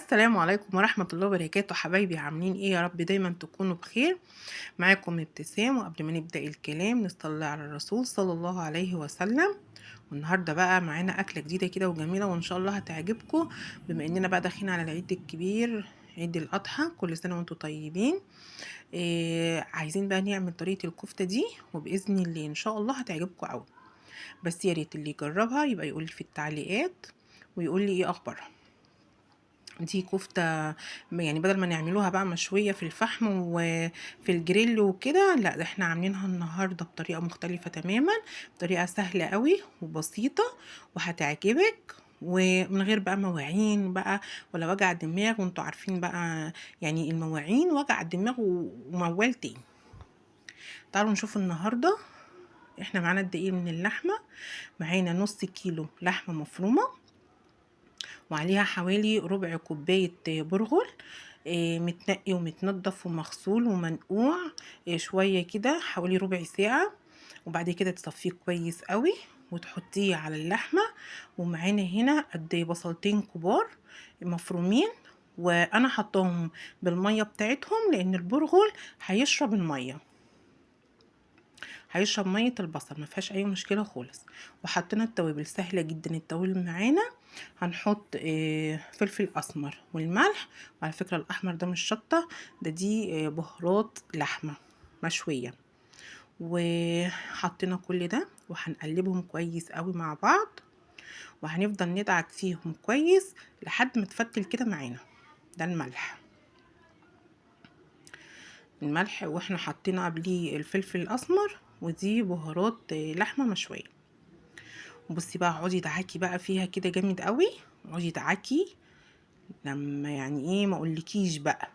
السلام عليكم ورحمة الله وبركاته. حبايبي عاملين ايه؟ يا رب دايما تكونوا بخير. معاكم ابتسام، وقبل ما نبدأ الكلام نصلي على الرسول صلى الله عليه وسلم. والنهارده بقى معانا أكلة جديدة كده وجميلة وإن شاء الله هتعجبكم، بما إننا بقى داخلين على العيد الكبير، عيد الأضحى. كل سنة وانتم طيبين. عايزين بقى نعمل طريقة الكفتة دي، وبإذن الله إن شاء الله هتعجبكم أوي. بس يا ريت اللي يجربها يبقى يقول لي في التعليقات ويقول لي ايه أخبارها. دي كفتة، يعني بدل ما نعملوها بقى مشوية في الفحم وفي الجريل وكده، لا ده احنا عاملينها النهاردة بطريقة مختلفة تماما، بطريقة سهلة قوي وبسيطة وهتعجبك، ومن غير بقى مواعين بقى ولا وجع دماغ. وانتوا عارفين بقى يعني المواعين وجع الدماغ وموال تاني. تعالوا نشوف النهاردة احنا معانا قد ايه من اللحمة. معانا نص كيلو لحمة مفرومة، وعليها حوالي ربع كوباية برغل، متنقي ومتنضف ومغسول ومنقوع شوية كده حوالي ربع ساعة. وبعد كده تصفيه كويس قوي وتحطيه على اللحمة. ومعانا هنا قد بصلتين كبار مفرومين، وانا حطاهم بالمية بتاعتهم لان البرغل هيشرب المية، هيشرب ميه البصل، ما فيهاش اي مشكله خالص. وحطينا التوابل سهله جدا. التوابل معانا هنحط فلفل اسمر والملح، وعلى فكره الاحمر ده مش شطه، دي بهارات لحمه مشويه. وحطينا كل ده وهنقلبهم كويس قوي مع بعض، وهنفضل ندعك فيهم كويس لحد ما تفتل كده معانا. ده الملح واحنا حطينا قبليه الفلفل الاسمر، ودي بهارات لحمه مشويه. بصي بقى، اقعدي دعاكي بقى فيها كده جامد قوي، اقعدي دعاكي لما يعني ايه ما اقولكيش بقى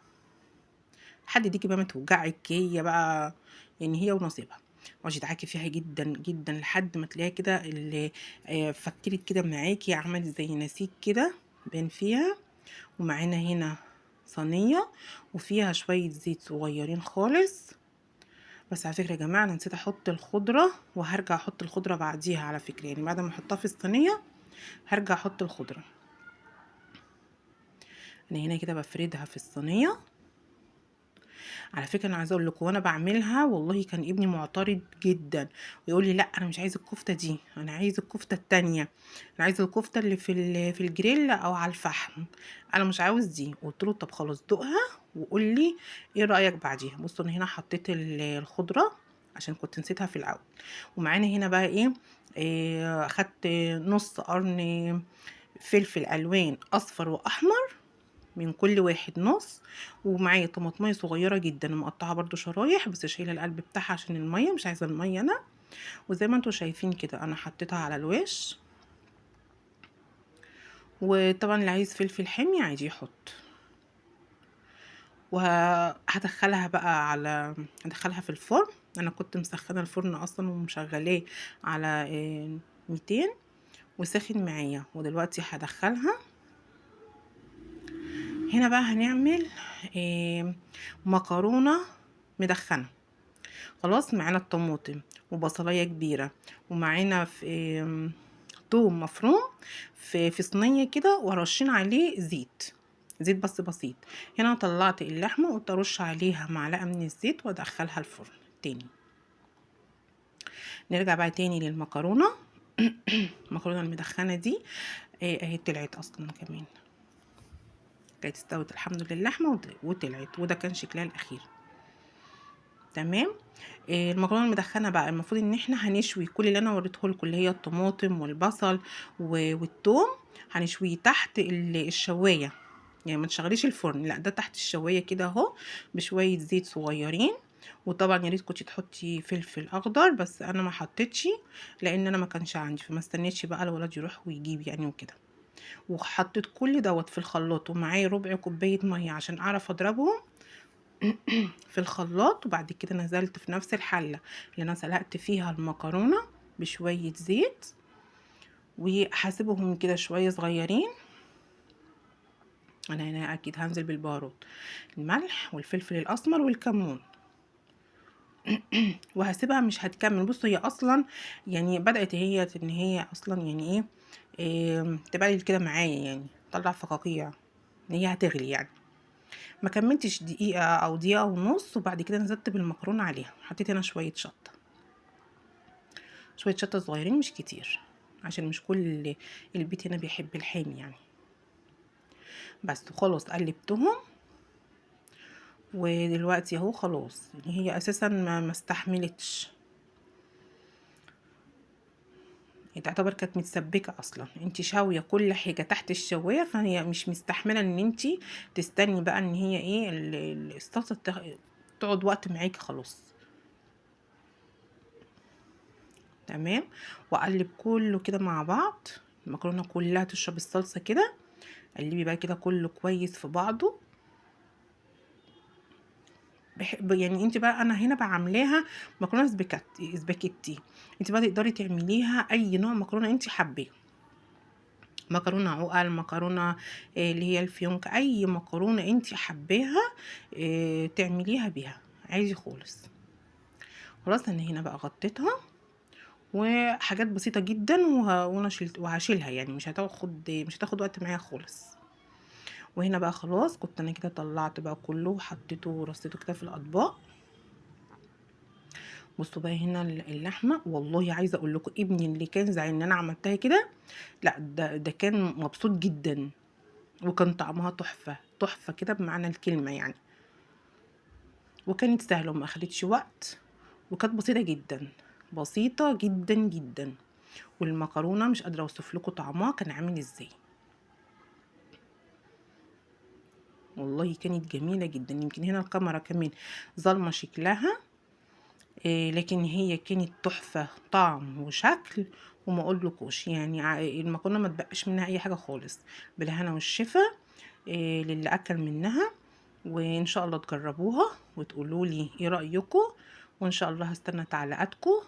لحد ديكي بقى ما توجعك هي بقى، يعني هي ونصيبها. اقعدي دعاكي فيها جدا جدا لحد ما تلاقيها كده اللي فكرت كده معاكي، عملت زي نسيج كده بين فيها. ومعانا هنا صينيه وفيها شويه زيت صغيرين خالص. بس على فكره يا جماعه انا نسيت احط الخضره، وهرجع احط الخضره بعديها على فكره، يعني بعد ما احطها في الصينيه هرجع احط الخضره. انا هنا كده بفردها في الصينيه. على فكره انا عايزه اقول لكم، وانا بعملها والله كان ابني معترض جدا ويقول لي لا انا مش عايز الكفته دي، انا عايز الكفته التانية، انا عايز الكفته اللي في الجريل او على الفحم، انا مش عاوز دي. قلت له طب خلاص دوقها وقول لي ايه رايك بعديها. بصوا انا هنا حطيت الخضره عشان كنت نسيتها في الاول. ومعانا هنا بقى إيه خدت نص قرن فلفل الوان اصفر واحمر، من كل واحد نص. ومعايا طماطمية صغيرة جدا مقطعة برضو شرايح، بس شايلة القلب بتاعها عشان المية، مش عايزة المية انا. وزي ما انتوا شايفين كده انا حطيتها على الوش. وطبعا اللي عايز فلفل حامي عادي يحط. وهدخلها بقى هدخلها في الفرن. انا كنت مسخنه الفرن اصلا ومشغلاه على 200 وسخن معايا. ودلوقتي هدخلها هنا بقى. هنعمل مكرونه مدخنه. خلاص معانا الطماطم وبصلايه كبيره، ومعانا في توم مفروم في صينيه كده، ورشين عليه زيت بس بسيط. هنا طلعت اللحمه وقلت ارش عليها معلقه من الزيت وادخلها الفرن تاني. نرجع بقى تاني للمكرونه. المكرونه المدخنه دي اهي طلعت اصلا كمان، كانت استوت الحمد لله اللحمه وطلعت، وده كان شكلها الاخير. تمام. المكرونه المدخنه بقى المفروض ان احنا هنشوي كل اللي انا وريته لكم، اللي هي الطماطم والبصل والثوم، هنشويه تحت الشوايه. يعني ما تشغليش الفرن، لا ده تحت الشوايه كده اهو، بشويه زيت صغيرين. وطبعا يا ريت كنتي تحطي فلفل اخضر، بس انا ما حطيتش لان انا ما كانش عندي، فما استنيتش بقى الولد يروح ويجيب يعني وكده. وحطيت كل دوت في الخلاط، ومعايا ربع كوبايه ميه عشان اعرف اضربهم في الخلاط. وبعد كده نزلت في نفس الحلة اللي انا سلقت فيها المكرونة بشوية زيت، وهسيبهم كده شوية صغيرين. انا هنا اكيد هنزل بالبهارات، الملح والفلفل الاسمر والكمون. وهسيبها مش هتكمل. بصوا هي اصلا يعني بدأت هي ان هي اصلا يعني ايه تبقى كده معايا، يعني طلع فقاقيع. ان هي هتغلي يعني. ما كملتش دقيقة او دقيقة ونص، وبعد كده نزلت بالمكرونة عليها. حطيت هنا شوية شطة، شوية شطة صغيرين مش كتير، عشان مش كل البيت هنا بيحب الحامي يعني. بس خلاص قلبتهم، ودلوقتي اهو خلاص. هي اساسا ما استحملتش، هي تعتبر كانت متسبكه اصلا. انت شاويه كل حاجه تحت الشوايه، فهي مش مستحمله ان انت تستني بقى ان هي ايه الصلصه تقعد وقت معاكي خلاص. تمام. واقلب كله كده مع بعض، المكرونه كلها تشرب الصلصه كده. قلبي بقى كده كله كويس في بعضه. يعني انت بقى، انا هنا بقى عاملاها مكرونه سباكيتي. انت بقى تقدري تعمليها اي نوع مكرونه انت حباه، مكرونه عقل، مكرونه اللي هي الفيونك، اي مكرونه انت حباها تعمليها بيها عادي خالص. خلاص انا هنا بقى غطيتها، وحاجات بسيطه جدا، وانا شلت وهشيلها يعني، مش هتاخد وقت معايا خالص. وهنا بقى خلاص كنت انا كده طلعت بقى كله وحطيته ورصيته كده في الاطباق. بصوا بقى هنا اللحمه، والله عايزه اقول لكم ابني اللي كان زعل ان انا عملتها كده، لا ده كان مبسوط جدا، وكان طعمها تحفه تحفه كده بمعنى الكلمه يعني. وكانت سهله وما اخدتش وقت، وكانت بسيطه جدا، بسيطه جدا جدا. والمكرونه مش قادره اوصف لكم طعمها كان عامل ازاي، والله كانت جميله جدا. يمكن هنا الكاميرا كمان ظالمه شكلها، لكن هي كانت تحفة طعم وشكل، وما اقولكوش يعني. المكرونة ما تبقاش منها اي حاجة خالص. بالهنا والشفا للي اكل منها. وان شاء الله تجربوها وتقولوا لي ايه رأيكم، وان شاء الله هستنى تعليقاتكم،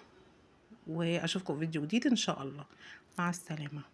واشوفكم في فيديو جديد ان شاء الله. مع السلامة.